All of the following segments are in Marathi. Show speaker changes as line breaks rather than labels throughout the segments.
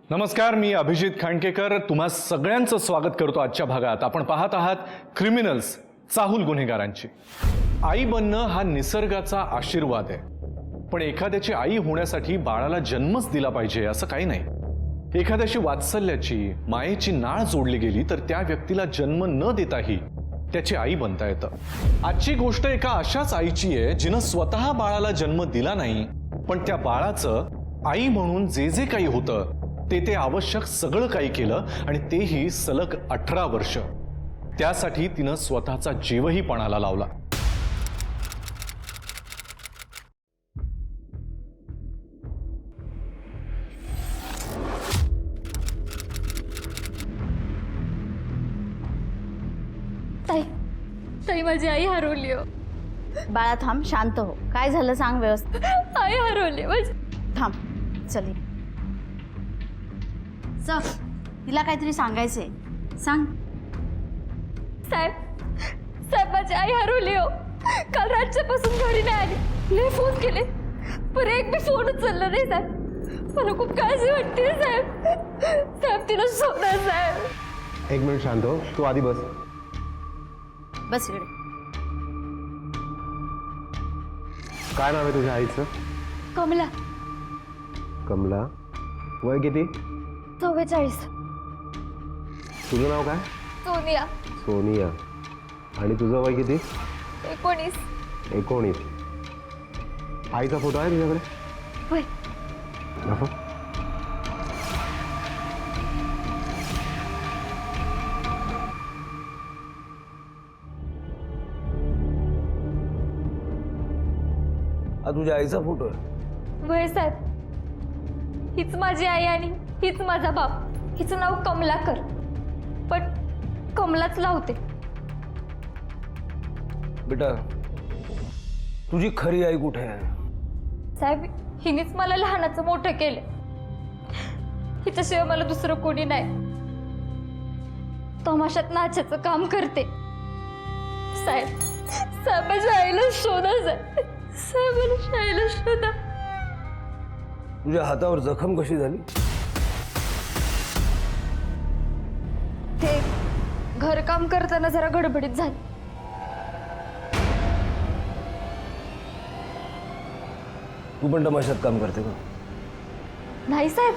नमस्कार, मी अभिजित खांडकेकर तुम्हा सगळ्यांचं स्वागत करतो आजच्या भागात। आपण पाहत आहात क्रिमिनल्स, चाहूल गुन्हेगारांची। आई बनणं हा निसर्गाचा आशीर्वाद आहे, पण एखाद्याची आई होण्यासाठी बाळाला जन्मच दिला पाहिजे असं काही नाही। एखाद्याशी वात्सल्याची मायेची नाळ जोडली गेली तर त्या व्यक्तीला जन्म न देताही त्याची आई बनता येतं। आजची गोष्ट एका अशाच आईची आहे जिनं स्वतः बाळाला जन्म दिला नाही, पण त्या बाळाचं आई म्हणून जे जे काही होतं ते आवश्यक सगळं काही केलं, आणि तेही सलग 18 वर्ष। त्यासाठी तिनं स्वतःचा जीवही पणाला लावला।
ताई ताई माझी आई हरवली हो।
बाळा थांब, शांत हो। काय झालं सांग व्यवस्थित।
आई हरवली माझी।
थांब, चल चल, तिला काहीतरी सांगायचंय, सांग।
साहेब साहेब माझी आई हरवली हो। काल रात्रीपासून घरी नाही आली। लय फोन केले पण एक बी फोन उचलला नाही साहेब। मला खूप काळजी वाटते साहेब। साहेब तिला शोधा साहेब।
एक मिनिट शांत हो, तू आधी बस।
बस इकडे।
काय नाव आहे तुझ्या आईचं?
कमला।
कमला। वय किती?
44।
तुझं नाव काय?
सोनिया।
सोनिया। आणि तुझं वय किती?
19।
19। आईचा फोटो आहे तुझ्याकडे?
होय।
दाखव।
हा तुझ्या आईचा फोटो आहे?
होय साहेब, हीच माझी आई आणि हीच माझा बाप। हिचं नाव कमलाकर, पण कमलाच लावते।
बेटा तुझी खरी आई कुठे आहे?
साहेब हिनेच मला लहानाचं मोठं केलं। हिच्याशिवाय मला दुसरं कोणी नाही। तमाशात नाचाचं काम करते। साहेब साहेब माझ्या आईला शोधा साहेब। साहेब माझ्या आईला शोधा।
तुझ्या हातावर जखम कशी झाली?
ते घरकाम करताना जरा गडबडीत झाली।
तू पण तमाशात काम करते का?
नाही साहेब,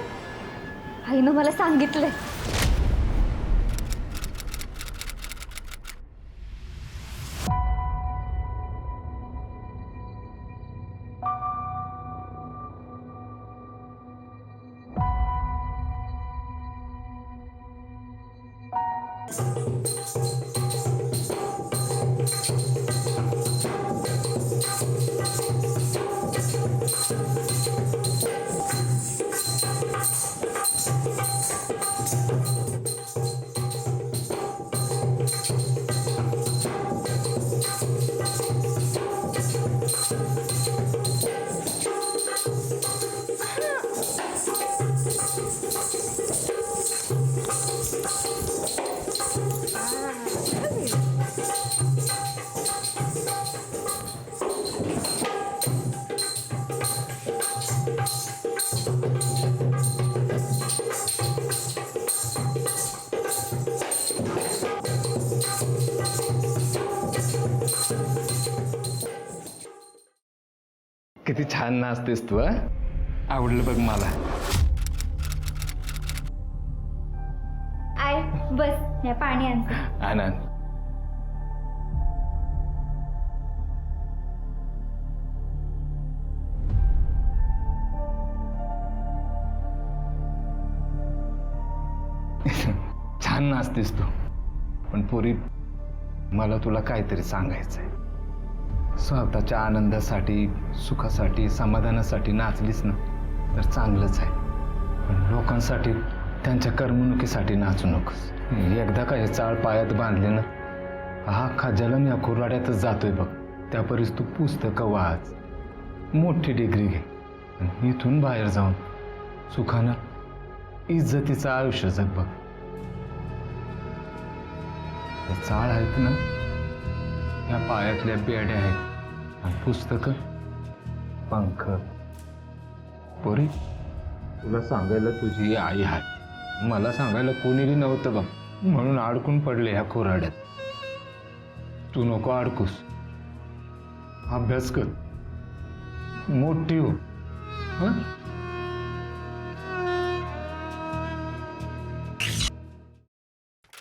आईनं मला सांगितलंय।
किती छान नाचतेस तू। आवडलं बघ मला।
आई बस, हे पाणी आणते।
आनंद, छान नाचतेस तू, पण पोरी मला तुला काहीतरी सांगायचंय। स्वतःच्या आनंदासाठी, सुखासाठी, समाधानासाठी नाचलीस ना तर चांगलंच आहे, पण लोकांसाठी, त्यांच्या करमणुकीसाठी नाचू नकोस। एकदा का हे चाळ पायात बांधले ना, हा अख्खा जलम या खुराड्यातच जातोय बघ। त्यापरीस तू पुस्तकं वाच, मोठी डिग्री घे, आणि इथून बाहेर जाऊन सुखानं इज्जतीचं आयुष्य जग बघ। चाळ आहेत ना, या पायातल्या बेड्या आहेत, आणि पुस्तकं पंख। पोरी
तुला सांगायला तुझी आई आहे, मला सांगायला कोणीही नव्हतं बघ, म्हणून अडकून पडले ह्या खोराड्यात. तू नको अडकूस, अभ्यास कर, मोठी हो. हं?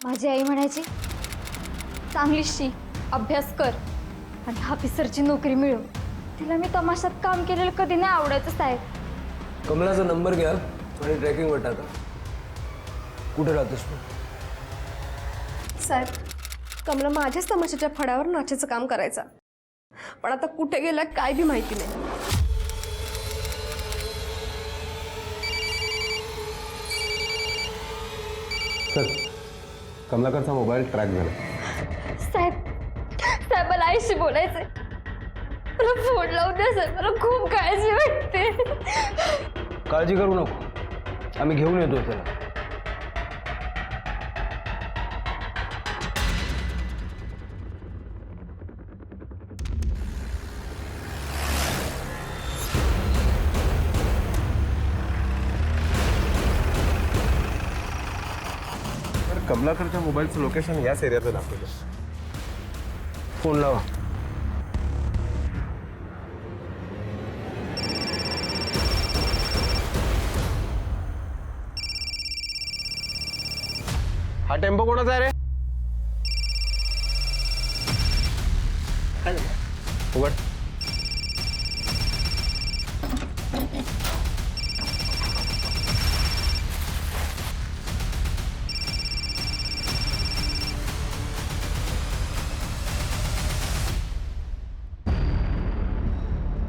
माझी आई म्हणायची चांगली शिक, अभ्यास कर आणि ऑफिसरची नोकरी मिळव. तिला मी तमाशात काम केलेलं कधी नाही आवडायचं साहेब.
कमलाचा नंबर घ्या आणि ट्रॅकिंगवर टाका. कुठे राहतोस तू?
साहेब, कमला माझ्याच तमाशाच्या फळ्यावर नाचायचं काम करायचा, पण आता कुठे गेला काय बी माहिती नाही.
सर, कमलाकरचा मोबाईल ट्रॅक झाला.
साहेब साहेब मला आईशी बोलायचंय. मला फोन लावून द्या साहेब, मला खूप काळजी वाटते.
काळजी करू नको, आम्ही घेऊन येतो त्याला.
कमलाकरच्या मोबाईलचं लोकेशन याच एरियाचं दाखवलं.
फोन लावा.
हा टेम्पो कोणाचा आहे रे? उघड.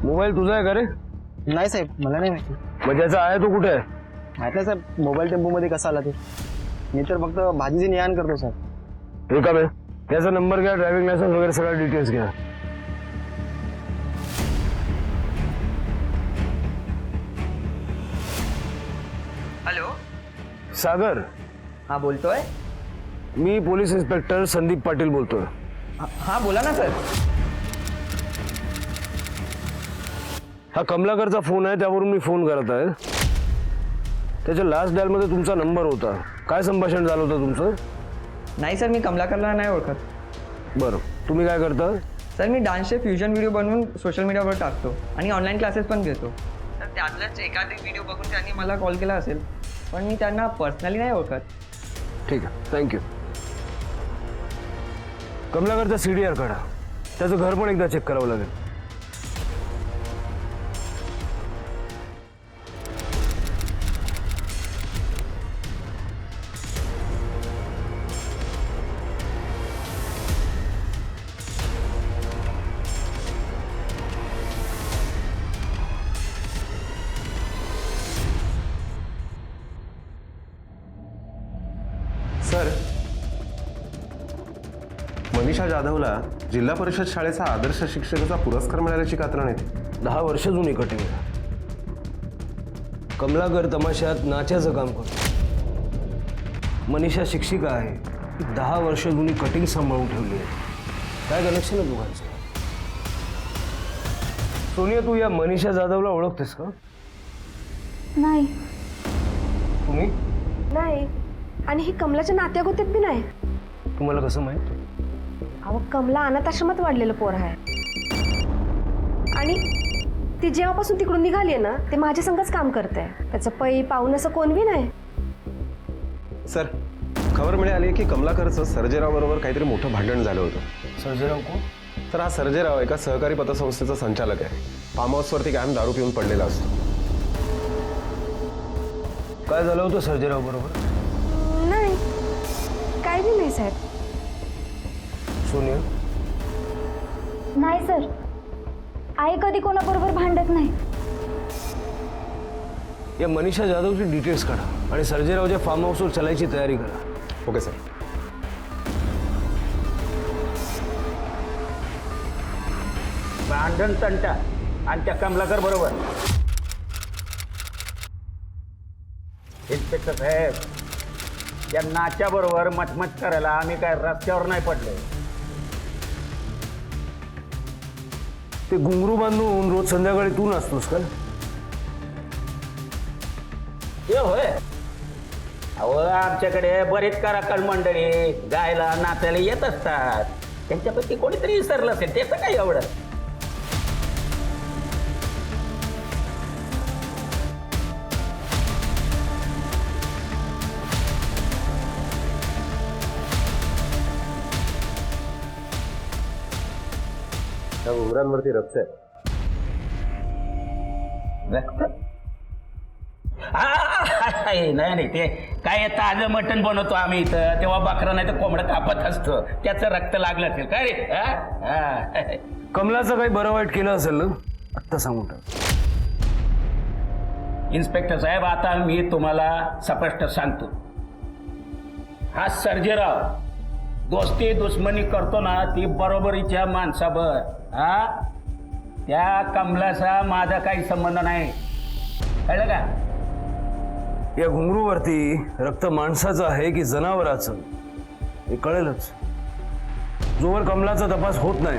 मोबाईल तुझा आहे का रे?
नाही साहेब, मला नाही माहिती.
मग ज्याचा आहे तो कुठे आहे?
माहित नाही साहेब, मोबाईल टेम्पोमध्ये कसा आला ते. मी तर फक्त भाजीची ने-आण करतो साहेब.
रिकाम आहे. त्याचा नंबर घ्या, ड्रायव्हिंग लायसन्स वगैरे सगळ्या डिटेल्स घ्या.
हॅलो,
सागर,
हा बोलतोय.
मी पोलीस इन्स्पेक्टर संदीप पाटील बोलतोय.
हा बोला ना सर.
हा कमलाकरचा फोन आहे, त्यावरून मी फोन करत आहे. त्याच्या लास्ट डायलमध्ये तुमचा नंबर होता. काय संभाषण झालं होतं तुमचं?
नाही सर, मी कमलाकरला नाही ओळखत.
बरं, तुम्ही काय करता?
सर, मी डान्सचे फ्युजन व्हिडिओ बनवून सोशल मीडियावर टाकतो आणि ऑनलाईन क्लासेस पण घेतो. तर त्यातलाच एखादी व्हिडिओ बघून त्यांनी मला कॉल केला असेल, पण मी त्यांना पर्सनली नाही ओळखत.
ठीक आहे, थँक्यू. कमलाकरचा CDR काढा. त्याचं घर पण एकदा चेक करावं लागेल.
सर, मनीषा जाधवला जिल्हा परिषद शाळेचा आदर्श शिक्षकाचा पुरस्कार मिळाल्याची कात्रण येते.
10 वर्ष जुनी कटिंग. कमलाकर तमाशात नाचाचं काम करतो. मनीषा शिक्षिका आहे. 10 वर्ष जुनी कटिंग सांभाळून ठेवली आहे. काय कनेक्शन आहे दोघांचं? सोनिया, तू या मनीषा जाधवला ओळखतेस का?
नाही.
तुम्ही?
नाही, आणि ही कमलाच्या नात्यागोतीत बी नाही.
तुम्हाला कसं माहित?
अहो, कमला अनाथ आश्रमात वाढलेलं पोर आहे आणि ती जेव्हापासून तिकडून निघाली आहे ना, ते माझ्या संगच काम करते. त्याचं पै पाहून असं कोण बी नाही.
सर, खबर मिळाली की कमलाकरचं सर्जेराव बरोबर काहीतरी मोठं भांडण झालं होतं.
सर्जेराव कोण?
तर हा सर्जेराव एका सहकारी पतसंस्थेचा संचालक आहे. फार्म हाऊसवरती कायम दारू पिऊन पडलेला असतो.
काय झालं होतं सर्जेराव बरोबर?
नाही, काय बी नाही साहेब.
सोनिया?
नाही सर, आई कधी कोणाबरोबर भांडत नाही.
या मनीषा जाधवची डिटेल्स काढा आणि सर्जेरावच्या फार्म हाऊसवर चलायची तयारी करा.
Okay sir.
भांडण तंटा आणि त्या कमलाकर बरोबर. इन्स्पेक्टर साहेब, या नाच्याबरोबर मचमच करायला आम्ही काय रस्त्यावर नाही पडले.
ते घुंगरू बांधून रोज संध्याकाळी तू नाचतोस का?
ते होय. अहो आमच्याकडे बरेच कलाकार मंडळी गायला नाचायला येत असतात. त्यांच्यापैकी कोणीतरी विसरलं असेल, त्याचं काय एवढं.
त्या घुंगरांवरती रक्त आहे.
रक्त? नाही नाही, ते काय ताजं मटण बनवतो आम्ही इथं, तेव्हा बकरा नाही तर कोंबडं कापत असतो, त्याचं रक्त लागलं असेल काय रे.
कमलाचं काही बरं वाईट केलं असेल ना, आत्ता सांगून टाक.
इन्स्पेक्टर साहेब, आता मी तुम्हाला स्पष्ट सांगतो, हा सर्जेराव दोस्ती दुश्मनी करतो ना, ती बरोबरीच्या माणसाबर. हा, त्या कमलाचा माझा काही संबंध नाही, कळलं का.
या घुंगरूवरती रक्त माणसाचं आहे की जनावराचं हे कळेलच. जोवर कमलाचा तपास होत नाही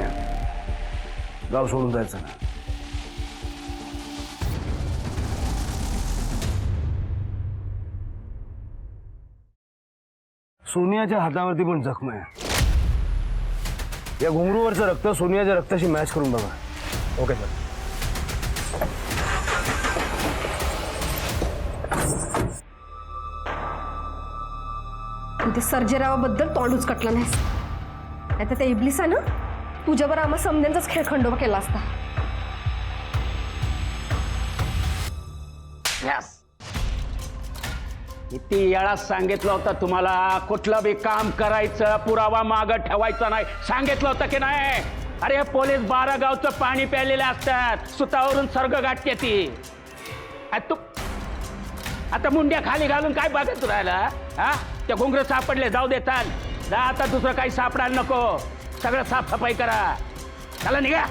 गाव सोडून जायचं नाही. सोनियाच्या हातावरती पण जखम आहे. या घुंगरूवरचं रक्त सोनियाच्या रक्ताशी मॅच करून बघा.
Okay sir.
ते सर्जेरावाबद्दल तोंड उचकटलं नाहीस, नाही तर त्या इबलिसानं तुझ्यावर आम्हा समध्यांचाच खेळ खंडोबा केला असता.
किती वेळा सांगितलं होतं तुम्हाला, कुठलं बी काम करायचं पुरावा मागं ठेवायचा नाही, सांगितलं होतं की नाही. अरे पोलीस 12 गावचं पाणी प्यायलेले असतात, सुतावरून सर्ग गाठते ती. तू आता मुंड्या खाली घालून काय बघत राहिला. हा, त्या घुंगर सापडले, जाऊ दे, चाल जा, आता दुसरं काही सापडायला नको, सगळं साफसफाई करा, चला निघा.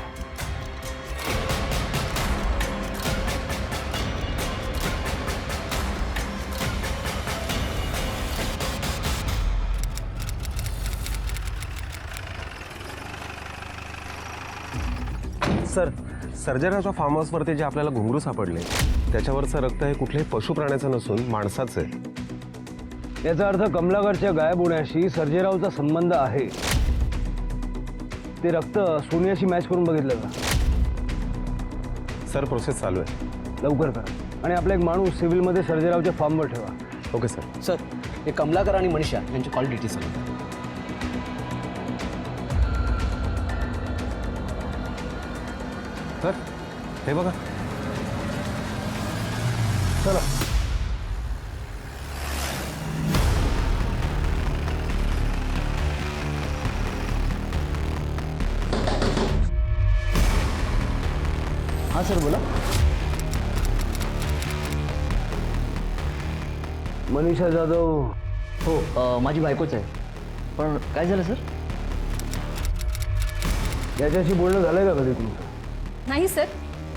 सर, सर्जेरावच्या फार्म हाऊसवरती जे आपल्याला घुंगरू सापडले त्याच्यावरचं रक्त हे कुठल्याही पशु प्राण्याचं नसून माणसाचं आहे.
याचा अर्थ कमलाकरच्या गायब होण्याशी सर्जेरावचा संबंध आहे. ते रक्त सोनियाशी मॅच करून बघितलं का?
सर, प्रोसेस चालू आहे.
लवकर करा आणि आपला एक माणूस सिव्हिलमध्ये सर्जेरावच्या फार्मवर ठेवा.
Okay sir.
सर, हे कमलाकर आणि मनीषा यांची कॉल डिटेल्स आहे.
सर, हे बघा.
चला.
हां सर, बोला.
मनीषा जाधव.
हो, माझी बायकोच आहे. पण काय झालं सर?
याच्याशी बोलणं झालंय का कधी तुमचं?
नाही सर,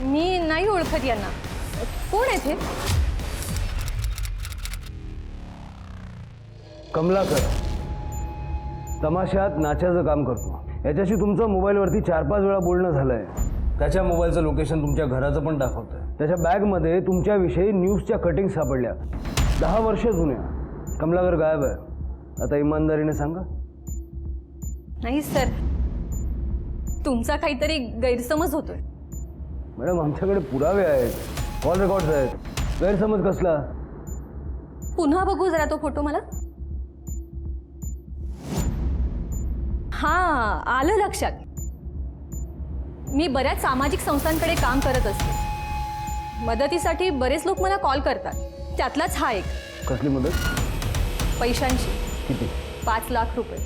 मी नाही ओळखत यांना. कोण आहे ते?
कमलाकर तमाशात नाचाचं काम करतो. याच्याशी तुमचं मोबाईलवरती 4-5 वेळा बोलणं झालंय. त्याच्या मोबाईलचं लोकेशन तुमच्या घराचं पण दाखवतंय. त्याच्या बॅगमध्ये तुमच्याविषयी न्यूजच्या कटिंग सापडल्या, 10 वर्ष जुन्या. कमलाकर गायब आहे. आता इमानदारीने सांगा.
नाही सर, तुमचा काहीतरी गैरसमज होतोय.
मॅडम, आमच्याकडे पुरावे आहेत, कॉल रेकॉर्ड्स आहेत. गैरसमज कसला?
पुन्हा बघू जरा तो फोटो मला. हां, आलं लक्षात. मी बऱ्याच सामाजिक संस्थांकडे काम करत असते. मदतीसाठी बरेच लोक मला कॉल करतात, त्यातलाच हा एक.
कसली मदत?
पैशांची.
किती?
5 लाख रुपये.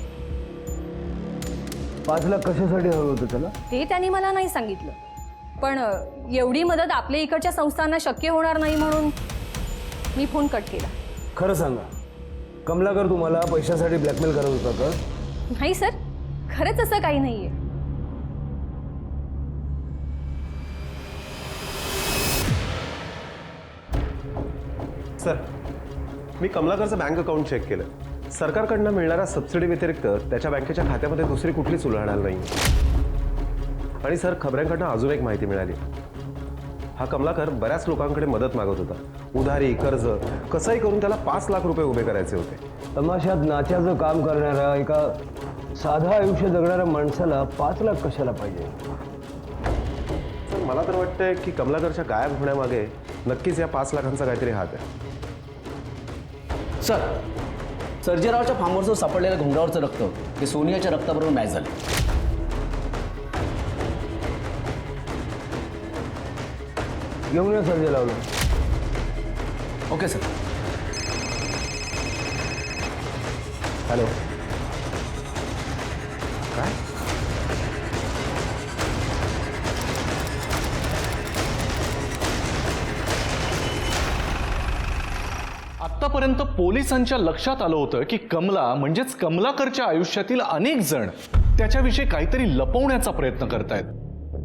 5 लाख कशासाठी हवं होतं त्याला?
ते त्यांनी मला नाही सांगितलं, पण एवढी मदत आपल्या इकडच्या संस्थांना शक्य होणार नाही म्हणून मी फोन कट केला.
खरं सांगा, कमलाकर तुम्हाला पैशासाठी ब्लॅकमेल करत होता का?
नाही सर, खरंच असं काही नाहीये.
सर, मी कमलाकरचं बँक अकाउंट चेक केलं. सरकारकडनं मिळणाऱ्या सबसिडी व्यतिरिक्त त्याच्या बँकेच्या खात्यामध्ये दुसरी कुठलीच उलाढाल नाही. आणि सर, खबऱ्यांकडनं अजून एक माहिती मिळाली. हा कमलाकर बऱ्याच लोकांकडे मदत मागत होता. उधारी, कर्ज कसंही करून त्याला 5 लाख रुपये उभे करायचे होते.
तमाशात नाच्याचं काम करणाऱ्या एका साधं आयुष्य जगणाऱ्या माणसाला 5 लाख कशाला पाहिजे?
तर मला तर वाटतंय की कमलाकरच्या गायब होण्यामागे नक्कीच या 5 लाखांचा काहीतरी हात आहे.
सर, सर्जेरावच्या फार्मवरचं सापडलेलं घोंगरावरचं रक्त हे सोनियाच्या रक्ताबरोबर मॅच झाले.
घेऊन या सर्जे लावलं.
Okay sir.
हॅलो, काय?
आतापर्यंत पोलिसांच्या लक्षात आलं होतं की कमला म्हणजेच कमलाकरच्या आयुष्यातील अनेक जण त्याच्याविषयी काहीतरी लपवण्याचा प्रयत्न करतायत.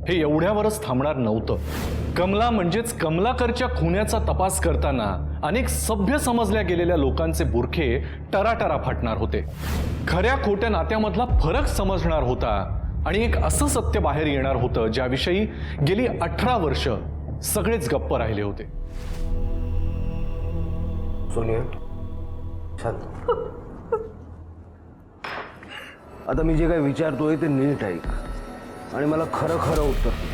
हे एवढ्यावरच थांबणार नव्हतं. कमला म्हणजेच कमलाकरच्या खुन्याचा तपास करताना अनेक सभ्य समजल्या गेलेल्या लोकांचे बुरखे टराटरा फाटणार होते. खऱ्या खोट्या नात्यामधला फरक समजणार होता आणि एक असं सत्य बाहेर येणार होतं ज्याविषयी गेली 18 वर्ष सगळेच गप्प राहिले होते.
सोनिया, शांत. आता मी जे काही विचारतोय ते नीट ऐक आणि मला खरं खरं उत्तर दे.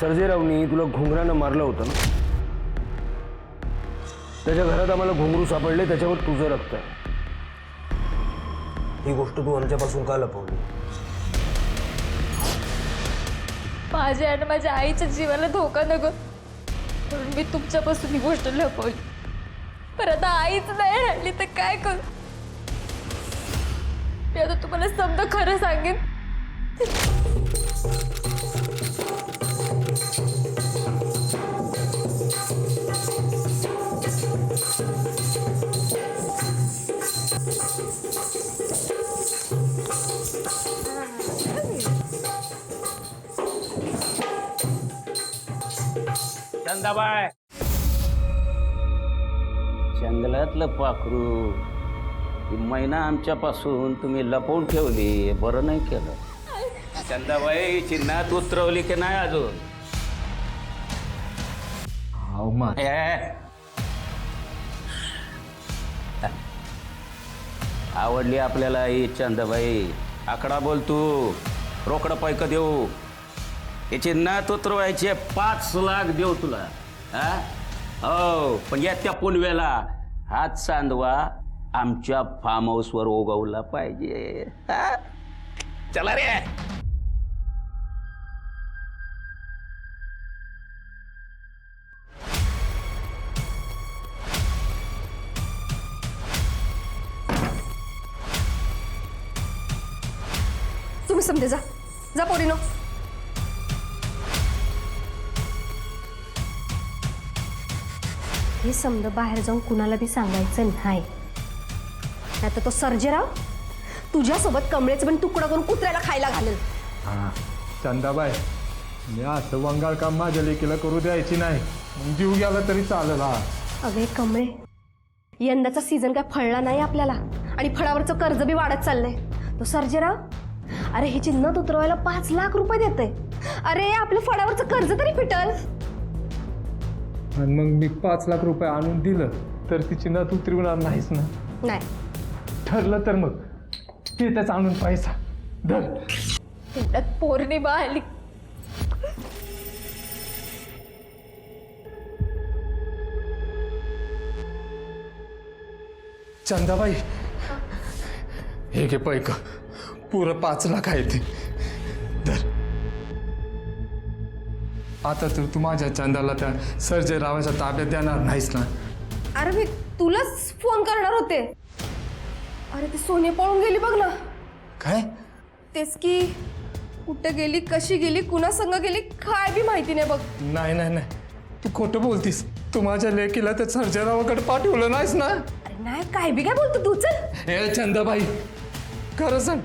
सर्जेरावनी तुला घुंगरानं मारलं होतं ना? त्याच्या घरात आम्हाला घुंगरू सापडले, त्याच्यावर तुझं रक्त आहे. ही गोष्ट तू आमच्यापासून का लपवली?
माझ्या आणि माझ्या आईच्या जीवाला धोका नको म्हणून मी तुमच्यापासून ही गोष्ट लपवली. पण आता आईच नाही राहिली तर काय करू? मी आता तुम्हाला समजा खरं सांगेन.
चंदाबाई, जंगलातलं पाखरू ही मैना आमच्यापासून तुम्ही लपवून ठेवली, बरं नाही केलं. चंदाबाई चिन्हात उतरवली की नाही अजून? आवडली आपल्याला ही चंदाबाई. आकडा बोल तू, रोकडं पैक देऊ. हे चिन्हात उतरवायचे 5 लाख देऊ तुला. हा हो, पण या त्या पुनवेला हात चांदवा आमच्या फार्म हाऊसवर उगवला पाहिजे. हा? चला रे.
तुम्ही समजे जा, जा पोरीनो. हे समजा बाहेर जाऊन कुणाला बी सांगायचं नाही. आता तो सर्जेराव तुझ्यासोबत कमळेचं पण तुकडा करून कुत्र्याला खायला घालेल.
चंदाबाई, मी असं वंगाळ काम माझ्या लेकीला करू द्यायची नाही. जीव गेला तरी चालेल.
अगे कमळे, यंदाचा सीझन काय फळला नाही आपल्याला आणि फळावरचं कर्ज बी वाढत चाललंय. तो सर्जेराव अरे ही चिन्ह उतरवायला 5 लाख रुपये देते. अरे आपलं फळावरचं कर्ज तरी फिटल.
आणि मग मी 5 लाख रुपये आणून दिलं तर ती चिन्हात उतरवणार नाहीच ना?
नाही
ठरलं तर मग ते त्याच आणून पैसा धर.
तेवढ्यात पौर्णिमा आली.
चंदाबाई, हे घे पैक, पुरं 5 लाख आहे ते धर. आता तर तू माझ्या चंदाला त्या सर्जेरावाच्या ताब्यात देणार नाहीस ना?
अरे मी तुलाच फोन करणार होते. अरे ती सोनिया पळून गेली बघ ना.
काय?
तेच की कुठं गेली, कशी गेली, कुणा संग गेली काय बी माहिती नाही बघ.
नाही नाही नाही, तू खोटं बोलतीस. तू माझ्या लेकीला त्या सर्जेरावाकडे पाठवलं नाहीस ना?
अरे नाही, काय बी काय बोलतो तू. चल.
हे चंदाबाई, खरं सांग,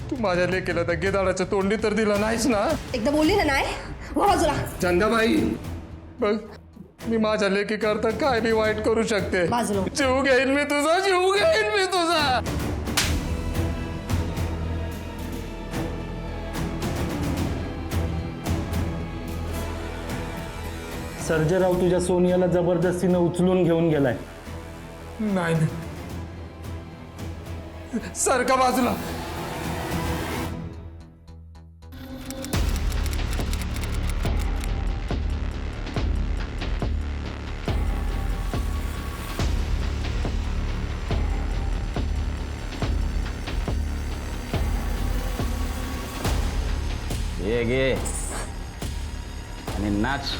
तू माझ्या लेकीला त्या गिधाडाच्या तोंडी तर दिलं नाहीस ना?
एकदा बोलली ना नाही हो बाजूला.
चंदाबाई बघ, मी माझ्या लेकी करता काय बी वाईट करू शकते.
बाजूला.
जीव घेईन मी तुझा, जीव घेईन मी तुझा.
सर्जेराव तुझ्या सोनियाला जबरदस्तीनं उचलून घेऊन गेलाय.
नाही सारखा बाजूला.
ये गे आणि नाच.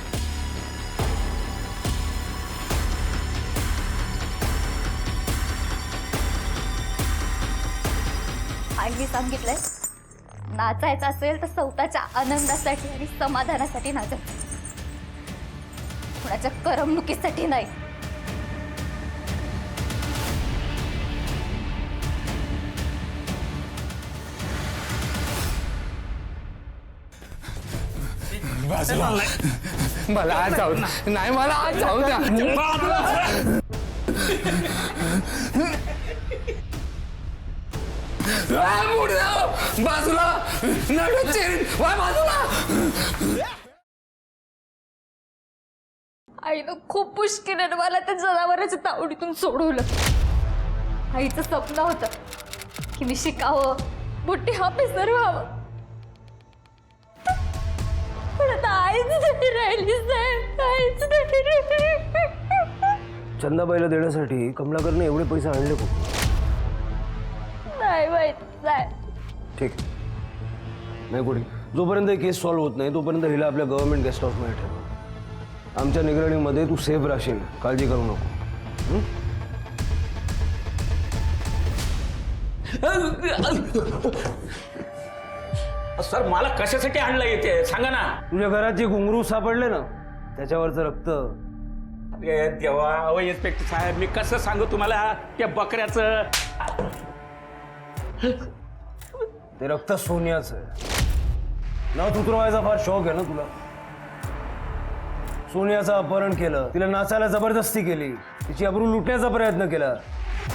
आईने सांगितलंय नाचायचं असेल तर स्वतःच्या आनंदासाठी आणि समाधानासाठी नाचायचं, कुणाच्या करमणुकीसाठी नाही.
मला आज जाऊ नाही, मला आज जाऊ द्या. बाजूला बाजूला.
आईनं खूप मुश्किलीने मला त्या जनावराच्या तावडीतून सोडवलं. आईचं स्वप्न होतं की मी शिकावं, मोठी ऑफिसर व्हावं, पण आता आईच नाही राहिली साहेब, आईच नाही राहिली.
चंदाबाईला देण्यासाठी कमलाकरने एवढे पैसे आणले कुठे?
नाही माहित साहेब.
ठीक नाही कुठे. जोपर्यंत केस सॉल्व्ह होत नाही तोपर्यंत हिला आपल्या गव्हर्नमेंट गेस्ट हाऊसमध्ये ठेव. आमच्या निगराणीमध्ये तू सेफ राहशील, काळजी करू नको.
सर मला कशासाठी आणलं येते सांगा ना.
तुझ्या घरात जे घुंगरू सापडले ना त्याच्यावरचं रक्त.
अरे देवा, अहो इन्स्पेक्टर साहेब मी कसं सांगू तुम्हाला त्या बकऱ्याचं.
ते रक्त सोनियाचं आहे. नाव उतरवायचा फार शौक आहे ना तुला. सोनियाचं अपहरण केलं, तिला नाचायला जबरदस्ती केली, तिची अब्रू लुटण्याचा प्रयत्न केला,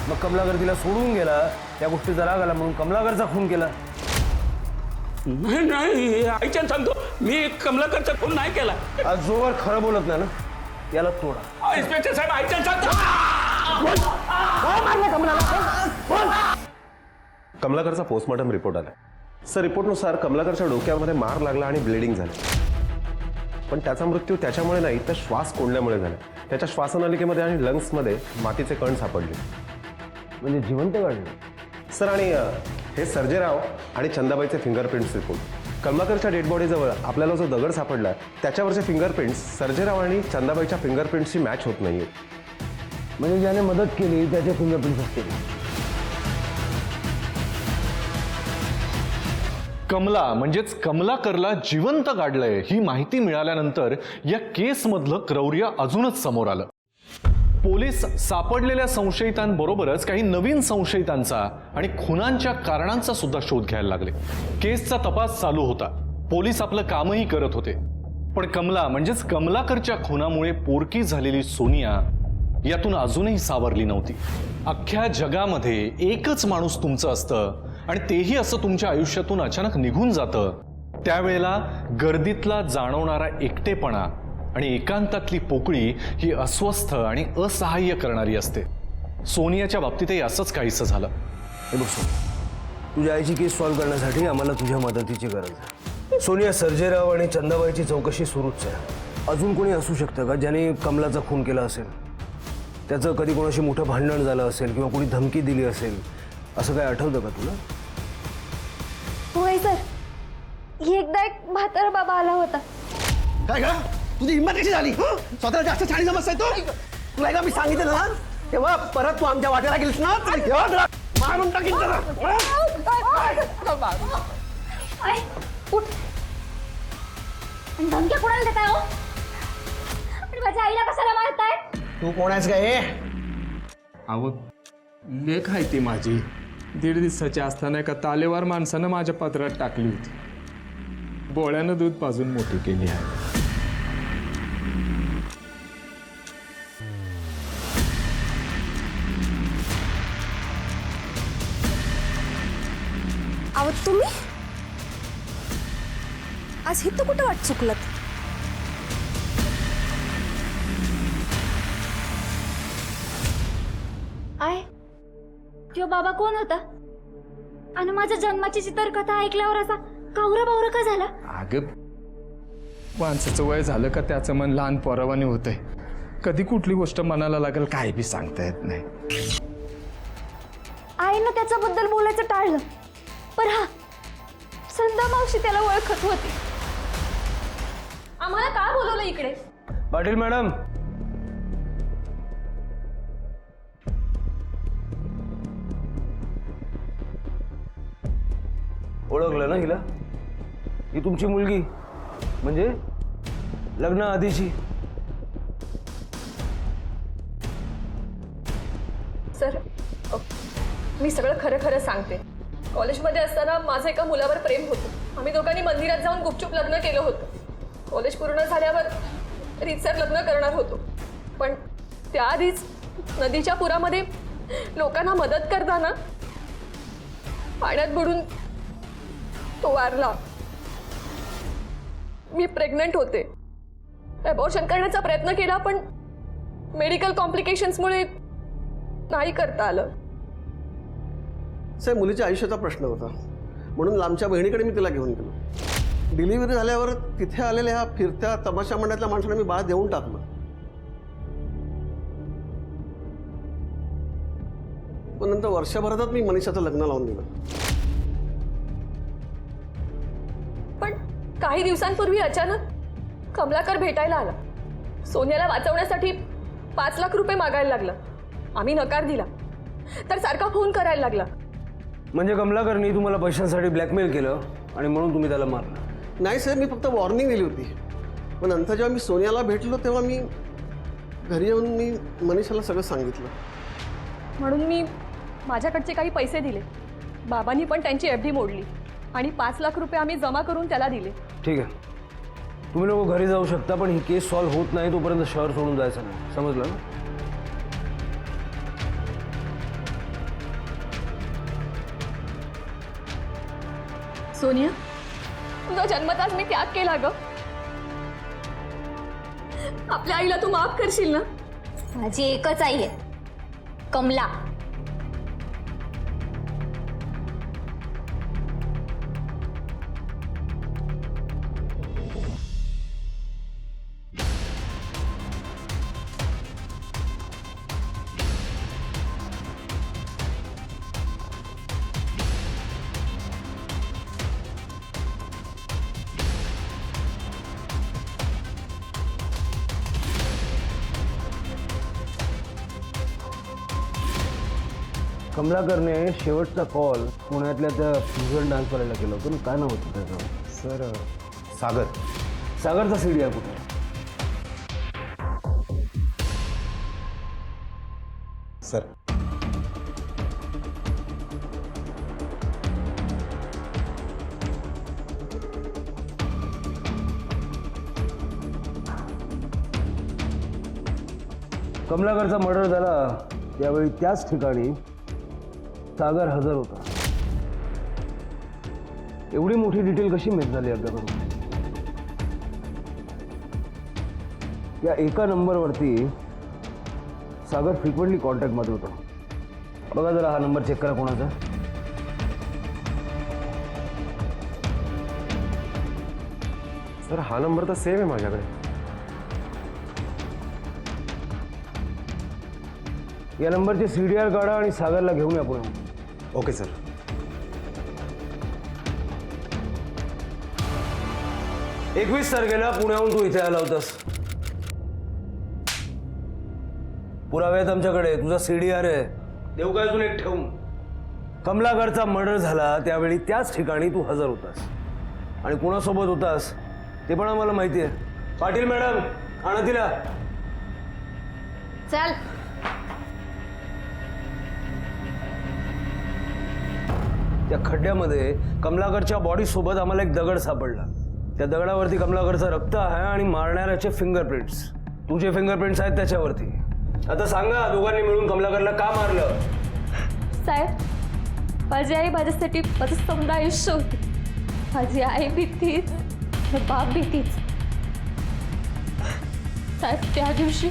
मग कमलाकर तिला सोडून गेला. त्या गोष्टीचा राग आला म्हणून कमलाकरचा खून केला.
नाही नाही आईच्यान सांगतो मी कमलाकरचा खून नाही केला.
आज जोवर खरं बोलत नाही ना याला तोडा.
इन्स्पेक्टर साहेब आईच्यान सांगतो.
कमलाकरचा पोस्टमॉर्टम रिपोर्ट आला. सर रिपोर्टनुसार कमलाकरच्या डोक्यामध्ये मार लागला आणि ब्लिडिंग झाली. पण त्याचा मृत्यू त्याच्यामुळे नाही तर श्वास कोंडल्यामुळे झाला. त्याच्या श्वासनलिकेमध्ये आणि लंग्समध्ये मातीचे कण सापडले.
म्हणजे जिवंत काढलं.
सर आणि हे सर्जेराव आणि चंदाबाईचे फिंगरप्रिंट्स रिपोर्ट. कमलाकरच्या डेड बॉडीजवळ आपल्याला जो दगड सापडला त्याच्यावरचे फिंगरप्रिंट्स सर्जेराव आणि चंदाबाईच्या फिंगरप्रिंट्सशी मॅच होत नाहीये.
म्हणजे ज्याने मदत केली त्याचे फिंगरप्रिंट्स असतील.
कमला म्हणजेच कमलाकरला जिवंत काढलंय ही माहिती मिळाल्यानंतर या केसमधलं क्रौर्य अजूनच समोर आलं. पोलीस सापडलेल्या संशयितांबरोबरच काही नवीन संशयितांचा आणि खुनांच्या कारणांचा सुद्धा शोध घ्यायला लागले. केसचा तपास चालू होता, पोलीस आपलं कामही करत होते. पण कमला म्हणजेच कमलाकरच्या खुनामुळे पोरकी झालेली सोनिया यातून अजूनही सावरली नव्हती. अख्ख्या जगामध्ये एकच माणूस तुमचं असतं आणि तेही असं तुमच्या आयुष्यातून अचानक निघून जातं. त्यावेळेला गर्दीतला जाणवणारा एकटेपणा आणि एकांतातली पोकळी ही अस्वस्थ आणि असहाय्य करणारी असते. सोनियाच्या बाबतीतही असंच काहीसं झालं.
हे बघ सोनिया, तुझ्या आईची केस सॉल्व्ह करण्यासाठी आम्हाला तुझ्या मदतीची गरज आहे. सोनिया, सर्जेराव आणि चंदाबाईची चौकशी सुरूच आहे. अजून कोणी असू शकतं का ज्याने कमलाचा खून केला असेल? त्याचं कधी कोणाशी मोठं भांडण झालं असेल किंवा कोणी धमकी दिली असेल असं काय आठवतं का तुला?
होय सर, एकदा एक म्हातारा बाबा आला होता.
काय का तुझी हिंमत कशी झाली? स्वतःला जास्त छाणी समजताय तो. तुला एकदा मी सांगितलं ना तेव्हा परत तू आमच्या वाटेला गेलीस ना मारून टाकीन जरा.
आई, उठ. आणि धमक्या कोणाला देताय हो? आणि माझ्या आईला कशाला मारताय?
तू कोण आहेस काय?
अहो लेख आहे ती माझी. 1.5 दिवसाची असताना एका तालेवार माणसानं माझ्या पत्रात टाकली होती. बोळ्यानं दूध पाजून मोठी केली आहे.
अहो तुम्ही आज हे तर कुठं वाट चुकलत?
आय तो बाबा कोण होता आणि माझ्या जन्माची चित्रकथा ऐकल्यावर असा कावरा बावरा का झाला?
अगं माणसाचं वय झालं का त्याचं मन लहान पोरावानी होतंय. कधी कुठली गोष्ट मनाला लागेल काही बी सांगता येत नाही.
आईनं त्याच्याबद्दल बोलायचं टाळलं, पण हा संदा मावशी त्याला ओळखत होती. आम्हाला का बोलवलं इकडे?
पाटील मॅडम, ओळखलं ना हिला? ही तुमची मुलगी, म्हणजे लग्न आधीची.
सर मी सगळं खरं खरं सांगते. कॉलेजमध्ये असताना माझं एका मुलावर प्रेम होतं. आम्ही दोघांनी मंदिरात जाऊन गुपचूप लग्न केलं होतं. कॉलेज पूर्ण झाल्यावर रीतसर लग्न करणार होतो, पण त्याआधीच नदीच्या पुरामध्ये लोकांना मदत करताना पाण्यात बुडून तो वारला. मी प्रेग्नंट होते. अबॉर्शन करण्याचा प्रयत्न केला, पण मेडिकल कॉम्प्लिकेशन्समुळे नाही करता आलं.
साहेब, मुलीच्या आयुष्याचा प्रश्न होता, म्हणून लांबच्या बहिणीकडे मी तिला घेऊन गेलो. डिलिव्हरी झाल्यावर तिथे आलेल्या ह्या फिरत्या तमाशा मंडळातल्या माणसांना मी बाळ देऊन टाकलं. पण नंतर वर्षभरातच मी मनीषाचं लग्न लावून दिलं.
पण काही दिवसांपूर्वी अचानक कमलाकर भेटायला आला. सोन्याला वाचवण्यासाठी 5 लाख रुपये मागायला लागला. आम्ही नकार दिला, तर सारखा फोन करायला लागला.
म्हणजे कमलाकरनी तुम्हाला पैशांसाठी ब्लॅकमेल केलं आणि म्हणून तुम्ही त्याला मारलं?
नाही साहेब, मी फक्त वॉर्निंग दिली होती. पण नंतर जेव्हा मी सोनियाला भेटलो तेव्हा मी घरी येऊन मी मनीषाला सगळं सांगितलं.
म्हणून मी माझ्याकडचे काही पैसे दिले. बाबांनी पण त्यांची FD मोडली आणि 5 लाख रुपये आम्ही जमा करून त्याला दिले.
ठीक आहे, तुम्ही लोक घरी जाऊ शकता, पण ही केस सॉल्व्ह होत नाही तोपर्यंत शहर सोडून जायचं नाही, समजलं ना?
सोनिया, तुझा जन्मताच मी त्याग केला ग. आपल्या आईला तू माफ करशील ना?
माझी एकच आई आहे, कमला.
कमलाकरने शेवटचा कॉल पुण्यातल्या त्या फ्युजन डान्स वाल्याला केला होता ना, काय नाव होतं त्याचं?
सर सागर.
सागरचा सीडी आहे कुठे?
सर
कमलाकरचा मर्डर झाला त्यावेळी त्याच ठिकाणी सागर हजर होता. एवढी मोठी डिटेल कशी मिस झाली आपल्याकडून? या एका नंबरवरती सागर फ्रिक्वेंटली कॉन्टॅक्टमध्ये होता. बघा जरा हा नंबर चेक करा कोणाचा.
सर हा नंबर तर सेम आहे माझ्याकडे.
या नंबरचे CDR काढा आणि सागरला घेऊन या पुणे.
Okay sir.
एकवीस तारखेला पुण्याहून तू इथे आला होतास. पुराव्यात आमच्याकडे तुझा CDR आहे, देऊ काय अजून एक ठेवून. कमलाकरचा मर्डर झाला त्यावेळी त्याच ठिकाणी तू हजर होतास आणि कोणासोबत होतास ते पण आम्हाला माहिती आहे. पाटील मॅडम, आणा तिला.
चल.
त्या खड्ड्यामध्ये कमलाकरच्या बॉडी सोबत आम्हाला एक दगड सापडला. त्या दगडावरती कमलाकरचं रक्त आहे आणि मारणाऱ्याचे फिंगरप्रिंट्स, तुझे फिंगरप्रिंट्स आहेत त्याच्यावरती. आता सांगा, दोघांनी मिळून कमलाकरला का मारलं?
साहेब, माझी आई माझ्यासाठी माझं समजा आयुष्य होती. माझी आई भीतीच, बाप भीतीच. साहेब, त्या दिवशी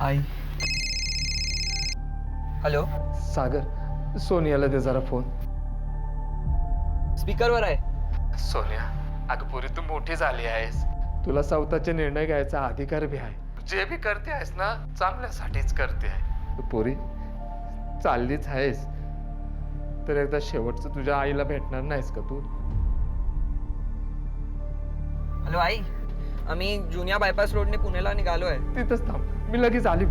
आई हॅलो
सागर सोनियाला दे जरा फोन.
स्पीकरवर आहे.
सोनिया, अगं पोरी तू मोठी झाली आहेस, तुला स्वतःचे निर्णय घ्यायचा अधिकार बी आहे. जे बी करते आहेस ना चांगल्यासाठीच करते आहे. तू पोरी चाललीच आहेस तर एकदा शेवटचं तुझ्या आईला भेटणार नाहीस का तू?
हॅलो आई, आम्ही जुन्या बायपास रोडने पुण्याला निघालो आहे.
तिथंच थांब, मी लगेच आली.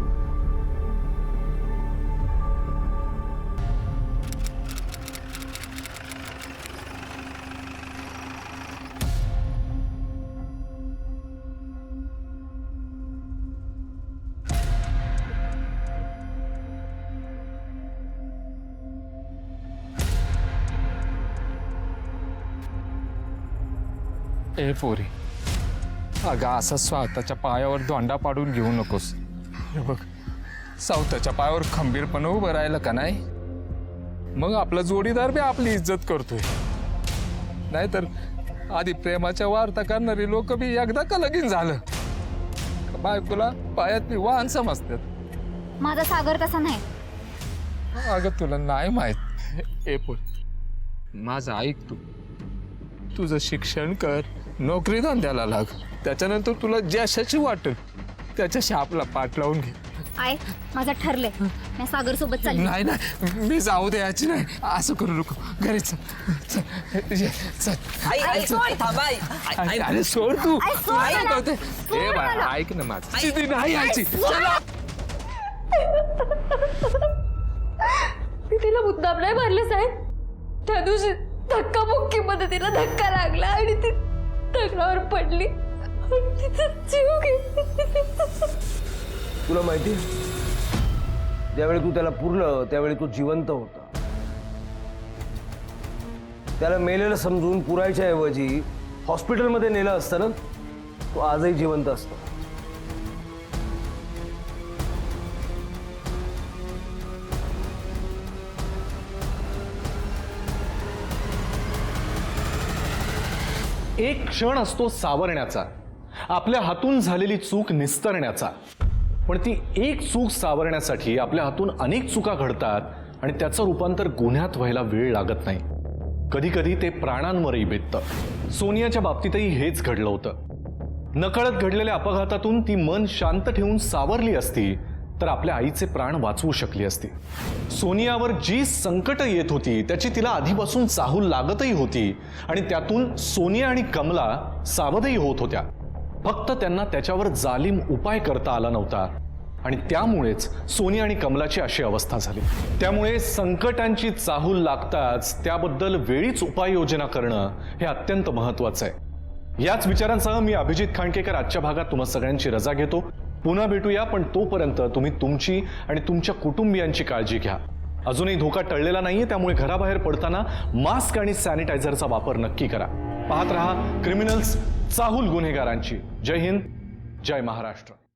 ए पोरी, अगं असं स्वतःच्या पायावर दोंडा पाडून घेऊ नकोस. हे बघ, स्वतःच्या पायावर खंबीरपणे उभं राहिलं का नाही, मग आपला जोडीदार बी आपली इज्जत करतोय. नाहीतर आधी प्रेमाच्या वार्ता करणारी लोक बी एकदा का लगीन झालं बायकोला पायातली वाहन समजतात.
माझा सागर तसा नाही.
अगं तुला नाही माहित. ए पोरी, माझं ऐक तू, तुझं शिक्षण कर, नोकरी धंद्याला लाग, त्याच्यानंतर तुला ज्याशाची वाटेल त्याच्याशी आपला पाठ लावून घे.
आय माझं ठरलंय, मी सागर सोबत चालली.
नाही नाही, मी जाऊ दे याची नाही, असं करू नको. घरी चल, ये, चल. अरे सोड तू. ऐक होते. ए बाय, ऐक ना माझं. सिद्धी नाही यायची. चला.
मी तिला मुद्दाम नाही मारलं साहेब. त्या दिवशी धक्काबुक्कीमध्ये तिला धक्का लागला आणि ती दगडावर पडली आणि तिचा जीव गेला.
तुला माहिती, ज्यावेळी तू त्याला पुरलं त्यावेळी तो जिवंत होता. त्याला मेलेलं समजून पुरायच्या ऐवजी हॉस्पिटलमध्ये नेलं असतं ना, तो आजही जिवंत असतो.
एक क्षण असतो सावरण्याचा, आपल्या हातून झालेली चूक निस्तरण्याचा. पण ती एक चूक सावरण्यासाठी आपल्या हातून अनेक चुका घडतात आणि त्याचं रूपांतर गुन्ह्यात व्हायला वेळ लागत नाही. कधी कधी ते प्राणांवरही बेततं. सोनियाच्या बाबतीतही हेच घडलं होतं. नकळत घडलेल्या अपघातातून ती मन शांत ठेवून सावरली असती तर आपल्या आईचे प्राण वाचवू शकली असती. सोनियावर जी संकट येत होती त्याची तिला आधीपासून चाहूल लागतही होती आणि त्यातून सोनिया आणि कमला सावधही होत होत्या. फक्त त्यांना त्याच्यावर जालिम उपाय करता आला नव्हता आणि त्यामुळेच सोनिया आणि कमलाची अशी अवस्था झाली. त्यामुळे संकटांची चाहूल लागताच त्याबद्दल वेळीच उपाययोजना करणं हे अत्यंत महत्त्वाचं आहे. याच विचारांसह मी अभिजित खांडकेकर आजच्या भागात तुम्हा सगळ्यांची रजा घेतो. पुन्हा भेटूया, पण तोपर्यंत तुम्ही तुमची आणि तुमच्या कुटुंबियांची काळजी घ्या. अजूनही धोका टळलेला नाहीये, त्यामुळे घराबाहेर पडताना मास्क आणि सॅनिटायझरचा वापर नक्की करा. पाहत रहा क्रिमिनल्स, चाहूल गुन्हेगारांची. जय हिंद, जय महाराष्ट्र.